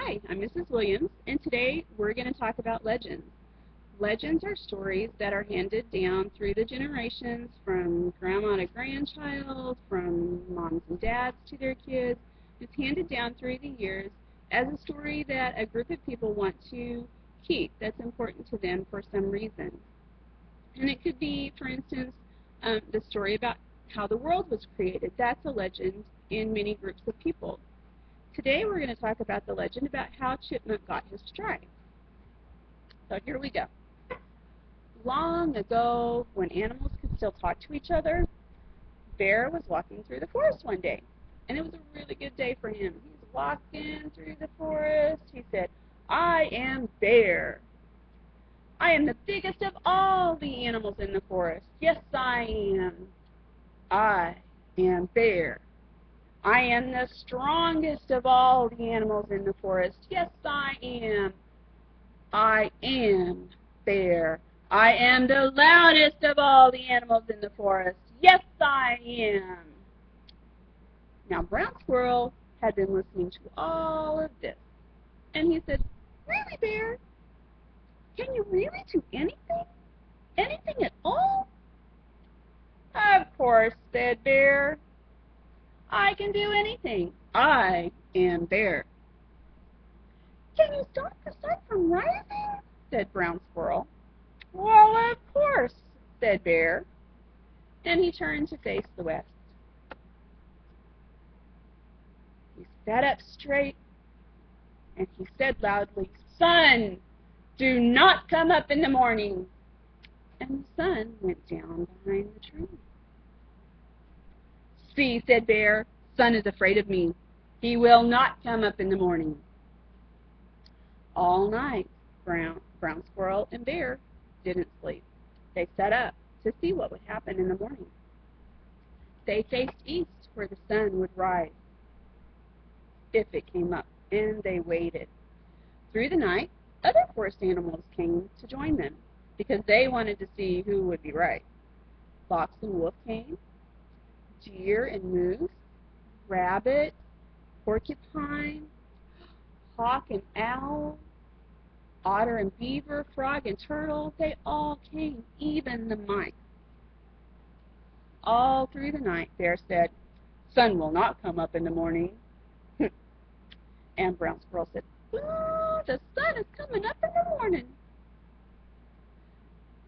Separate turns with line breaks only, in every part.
Hi, I'm Mrs. Williams, and today we're going to talk about legends. Legends are stories that are handed down through the generations from grandma to grandchild, from moms and dads to their kids. It's handed down through the years as a story that a group of people want to keep that's important to them for some reason. And it could be, for instance, the story about how the world was created. That's a legend in many groups of people. Today we're going to talk about the legend about how Chipmunk got his stripe. So here we go. Long ago, when animals could still talk to each other, Bear was walking through the forest one day. And it was a really good day for him. He was walking through the forest. He said, "I am Bear. I am the biggest of all the animals in the forest. Yes, I am. I am Bear. I am the strongest of all the animals in the forest. Yes, I am. I am Bear. I am the loudest of all the animals in the forest. Yes, I am." Now, Brown Squirrel had been listening to all of this, and he said, "Really, Bear? Can you really do anything? Anything at all?" "Of course," said Bear. "I can do anything. I am Bear." "Can you stop the sun from rising?" said Brown Squirrel. "Well, of course," said Bear, and he turned to face the west. He sat up straight, and he said loudly, "Sun, do not come up in the morning." And the sun went down behind the tree. "See," said Bear, "Sun is afraid of me. He will not come up in the morning." All night, Brown Squirrel and Bear didn't sleep. They sat up to see what would happen in the morning. They faced east where the sun would rise if it came up, and they waited. Through the night, other forest animals came to join them because they wanted to see who would be right. Fox and wolf came, deer and moose, rabbit, porcupine, hawk and owl, otter and beaver, frog and turtle. They all came, even the mice. All through the night, Bear said, "Sun will not come up in the morning." And Brown Squirrel said, "Ooh, the sun is coming up in the morning."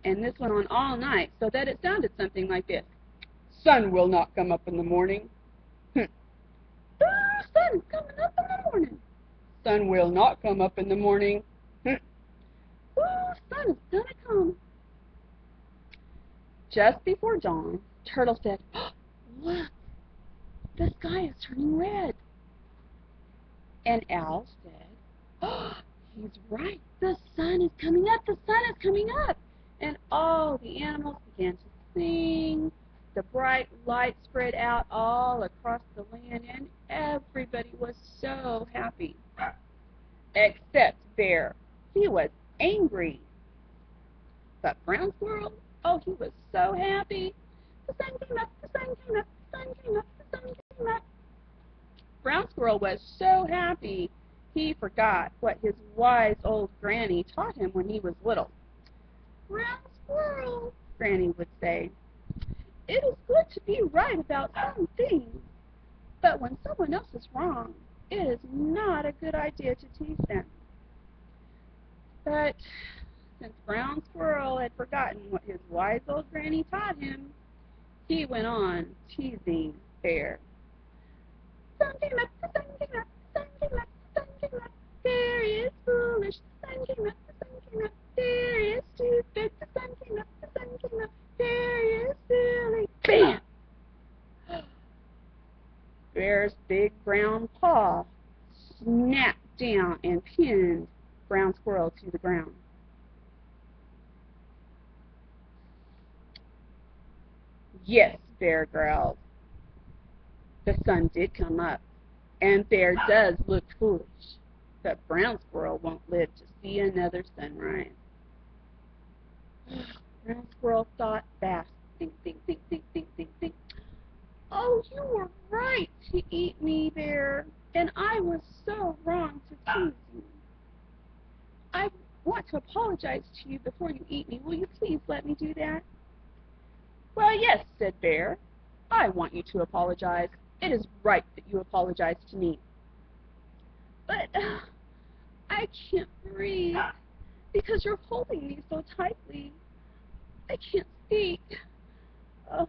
And this went on all night, so that it sounded something like this: "Sun will not come up in the morning." "Ooh, sun is coming up in the morning." "Sun will not come up in the morning." "Ooh, sun is gonna come." Just before dawn, Turtle said, "Oh, look, the sky is turning red." And Owl said, "Oh, he's right. The sun is coming up. The sun is coming up." And all the animals began to sing. The bright light spread out all across the land, and everybody was so happy. Except Bear. He was angry. But Brown Squirrel, oh, he was so happy. The sun came up, the sun came up, the sun came up, the sun came up. Brown Squirrel was so happy he forgot what his wise old granny taught him when he was little. "Brown Squirrel," Granny would say, "it is good to be right about some things, but when someone else is wrong, it is not a good idea to tease them." But since Brown Squirrel had forgotten what his wise old granny taught him, he went on teasing Bear. "The sun came up, the sun came up, the sun came up, the sun came up. Bear is foolish. The sun came up, the sun came up. Bear is stupid. The sun came up, the sun came up. Bear is silly." Bam! Bear's big brown paw snapped down and pinned Brown Squirrel to the ground. "Yes," Bear growled, "the sun did come up, and Bear does look foolish, but Brown Squirrel won't live to see another sunrise." Brown Squirrel thought fast. Think, think, think, think, think, think, think. "Oh, you were right to eat me, Bear, and I was so wrong to tease want to apologize to you before you eat me. Will you please let me do that?" "Well, yes," said Bear. "I want you to apologize. It is right that you apologize to me." "But I can't breathe because you're holding me so tightly. I can't speak. Oh,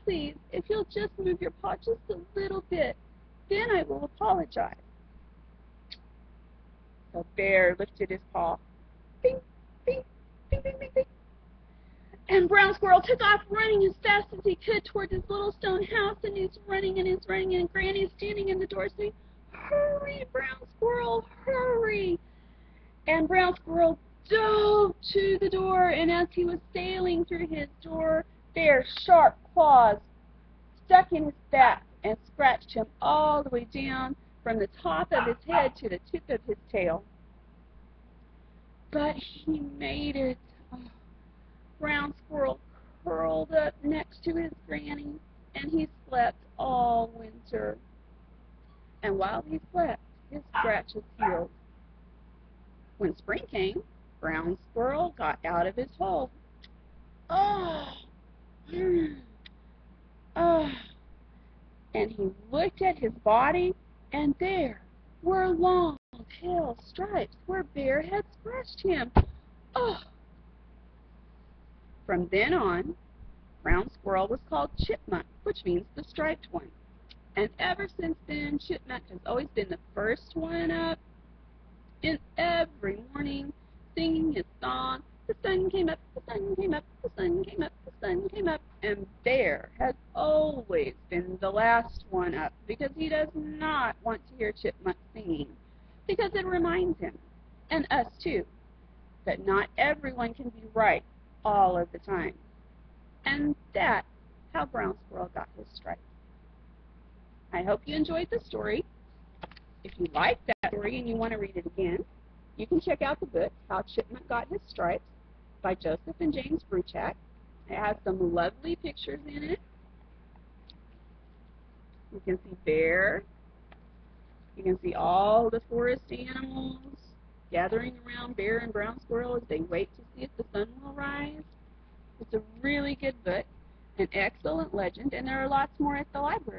please, if you'll just move your paw just a little bit, then I will apologize." So Bear lifted his paw. Bing, bing, bing, bing, bing, bing. And Brown Squirrel took off running as fast as he could toward his little stone house, and he's running, and Granny's standing in the door saying, "Hurry, Brown Squirrel, hurry!" And Brown Squirrel dove to the door, and as he was sailing through his door, Bear's sharp claws stuck in his back and scratched him all the way down from the top of his head to the tip of his tail. But he made it. Oh, Brown Squirrel curled up next to his granny, and he slept all winter. And while he slept, his scratches healed. When spring came, Brown Squirrel got out of his hole. Oh, oh. And he looked at his body, and there were long tail stripes where Bear had scratched him. Oh! From then on, Brown Squirrel was called Chipmunk, which means the striped one. And ever since then, Chipmunk has always been the first one up, and every morning singing his song, "The sun came up, the sun came up, the sun came up, the sun came up." And Bear has always been the last one up because he does not want to hear Chipmunk singing, because it reminds him, and us too, that not everyone can be right all of the time. And that's how Brown Squirrel got his stripes. I hope you enjoyed the story. If you like that story and you want to read it again, you can check out the book, How Chipmunk Got His Stripes, by Joseph and James Bruchac. It has some lovely pictures in it. You can see Bear. You can see all the forest animals gathering around Bear and Brown Squirrel as they wait to see if the sun will rise. It's a really good book, an excellent legend, and there are lots more at the library.